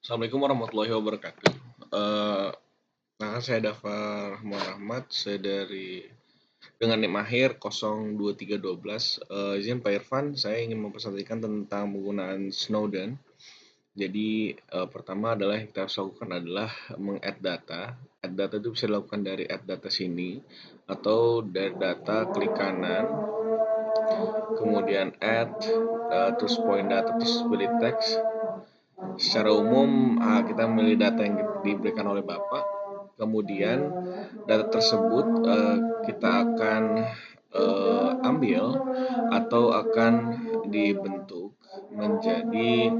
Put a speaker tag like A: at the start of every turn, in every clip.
A: Assalamualaikum warahmatullahi wabarakatuh. Eh, saya Dafar Muhammad, saya dengan NIK Mahir 02312. Izin Pak Irfan, saya ingin mempresentasikan tentang penggunaan Snowden. Jadi pertama adalah yang kita harus lakukan adalah meng-add data. Add data itu bisa dilakukan dari add data sini atau dari data klik kanan, kemudian add, terus point data, terus pilih teks. Secara umum, kita memilih data yang diberikan oleh Bapak. Kemudian data tersebut kita akan ambil atau akan dibentuk menjadi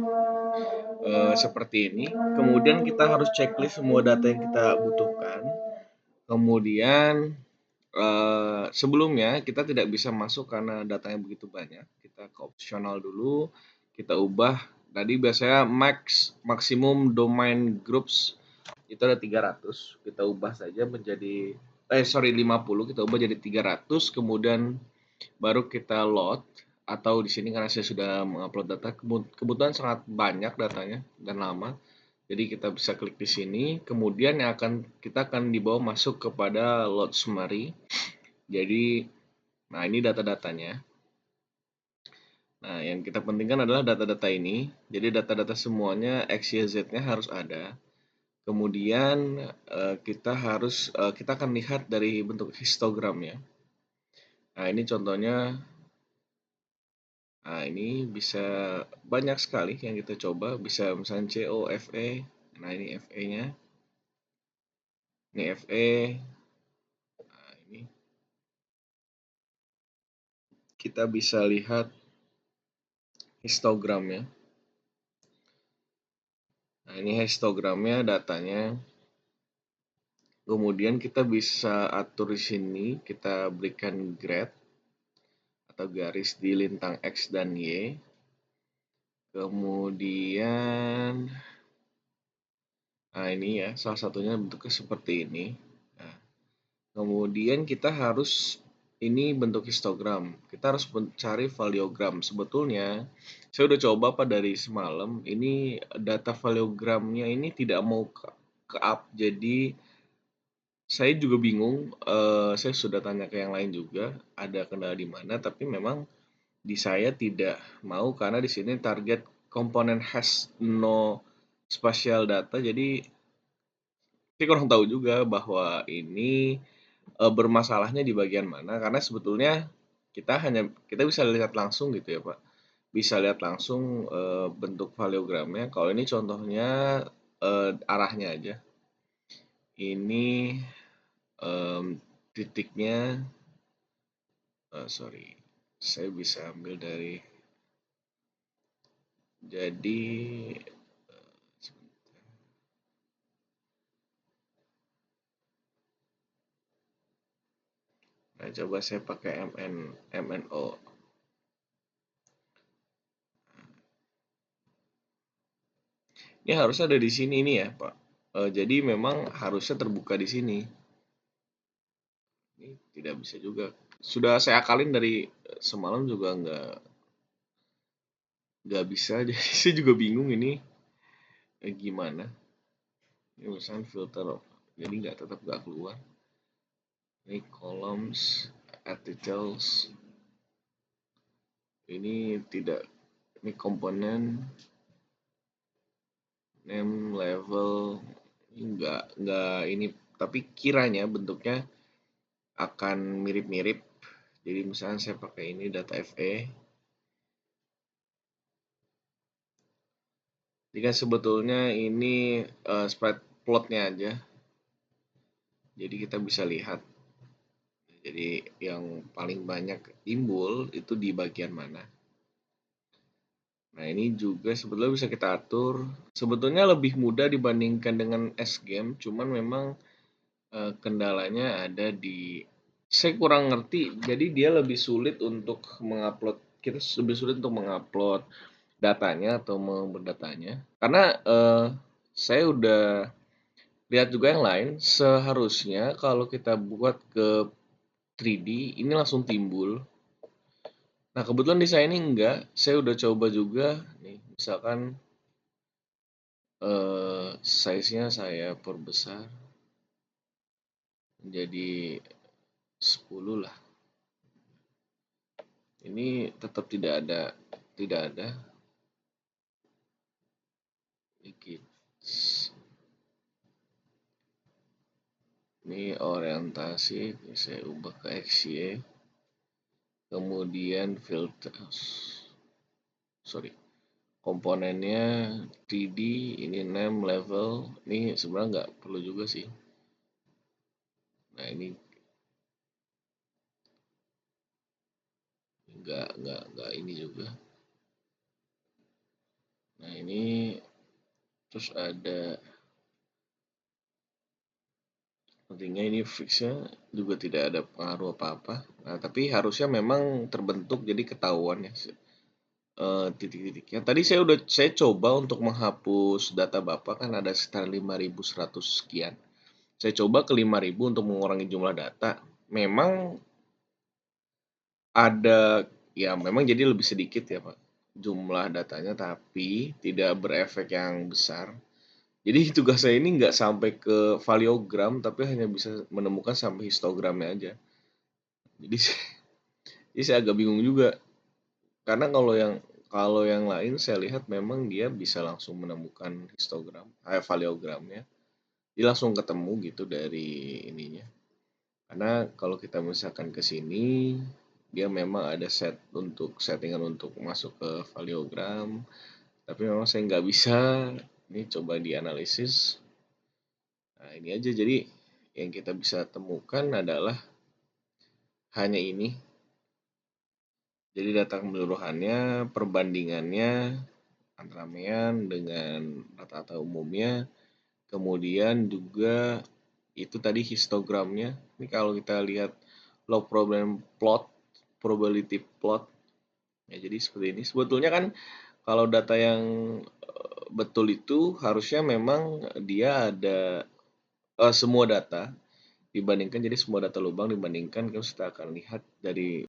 A: seperti ini. Kemudian kita harus checklist semua data yang kita butuhkan. Kemudian sebelumnya kita tidak bisa masuk karena datanya begitu banyak. Kita ke optional dulu, kita ubah. Tadi biasanya maksimum domain groups itu ada 300. Kita ubah saja menjadi 50, kita ubah jadi 300, kemudian baru kita load. Atau di sini karena saya sudah mengupload data, kebetulan sangat banyak datanya dan lama. Jadi kita bisa klik di sini, kemudian kita akan dibawa masuk kepada load summary. Jadi, nah ini data-datanya. Nah, yang kita pentingkan adalah data-data ini. Jadi data-data semuanya X, Y, Z-nya harus ada. Kemudian kita akan lihat dari bentuk histogramnya. Nah, ini contohnya. Nah, ini bisa banyak sekali yang kita coba. Bisa misalnya COFE. Nah, ini FE-nya. Ini FE. Nah, ini kita bisa lihat histogramnya. Nah, ini histogramnya, datanya. Kemudian kita bisa atur di sini, kita berikan grade atau garis di lintang X dan Y. Kemudian, nah ini ya, salah satunya bentuknya seperti ini. Nah, kemudian kita harus, ini bentuk histogram. Kita harus mencari valiogram. Sebetulnya, saya udah coba Pak dari semalam, ini data valiogramnya ini tidak mau ke-up, jadi saya juga bingung. Saya sudah tanya ke yang lain juga, ada kendala di mana, tapi memang di saya tidak mau karena di sini target komponen has no spatial data. Jadi saya kurang tahu juga bahwa ini bermasalahnya di bagian mana, karena sebetulnya kita bisa lihat langsung gitu ya Pak. Bisa lihat langsung bentuk valiogramnya. Kalau ini contohnya arahnya aja. Ini titiknya, sorry, saya bisa ambil dari, jadi nah, coba saya pakai MNO. Ini harusnya ada di sini ini ya Pak. Jadi memang harusnya terbuka di sini. Ini tidak bisa juga. Sudah saya akalin dari semalam juga nggak bisa. Jadi saya juga bingung ini gimana. Ini misalnya filter, jadi tetap nggak keluar. Ini columns, articles. Ini tidak. Ini komponen, name, level. Ini nggak ini. Tapi kiranya bentuknya akan mirip-mirip. Jadi misalnya saya pakai ini data FE. Jika sebetulnya ini spread plotnya aja. Jadi kita bisa lihat. Jadi yang paling banyak timbul itu di bagian mana. Nah, ini juga sebetulnya bisa kita atur. Sebetulnya lebih mudah dibandingkan dengan S-Game, cuman memang kendalanya ada di, saya kurang ngerti, jadi dia lebih sulit untuk mengupload, kita lebih sulit untuk mengupload datanya atau memberdatanya. Karena saya udah lihat juga yang lain, seharusnya kalau kita buat ke 3D, ini langsung timbul. Nah, kebetulan di saya ini enggak. Saya udah coba juga, nih, misalkan Size-nya saya perbesar menjadi 10 lah. Ini tetap tidak ada dikit. Ini orientasi, saya ubah ke XY. Kemudian filter, komponennya 3D, ini name, level. Ini sebenarnya nggak perlu juga sih. Nah ini nggak ini juga. Nah ini terus ada pentingnya, ini fixnya juga tidak ada pengaruh apa-apa. Nah tapi harusnya memang terbentuk jadi ketahuan ya titik-titiknya. Tadi saya coba untuk menghapus data Bapak, kan ada sekitar 5.100 sekian. Saya coba ke 5.000 untuk mengurangi jumlah data. Memang ada, ya memang jadi lebih sedikit ya Pak jumlah datanya, tapi tidak berefek yang besar. Jadi tugas saya ini nggak sampai ke valiogram, tapi hanya bisa menemukan sampai histogramnya aja. Jadi jadi saya agak bingung juga, karena kalau yang lain saya lihat memang dia bisa langsung menemukan histogram, valiogramnya, dia langsung ketemu gitu dari ininya. Karena kalau kita misalkan ke sini, dia memang ada settingan untuk masuk ke valiogram, tapi memang saya nggak bisa. Ini coba dianalisis. Nah ini aja, jadi yang kita bisa temukan adalah hanya ini. Jadi data keseluruhannya, perbandingannya antara mean dengan rata-rata umumnya, kemudian juga itu tadi histogramnya. Ini kalau kita lihat log probability plot, ya jadi seperti ini. Sebetulnya kan kalau data yang betul itu harusnya memang dia ada semua data dibandingkan, jadi semua data lubang dibandingkan, kita akan lihat dari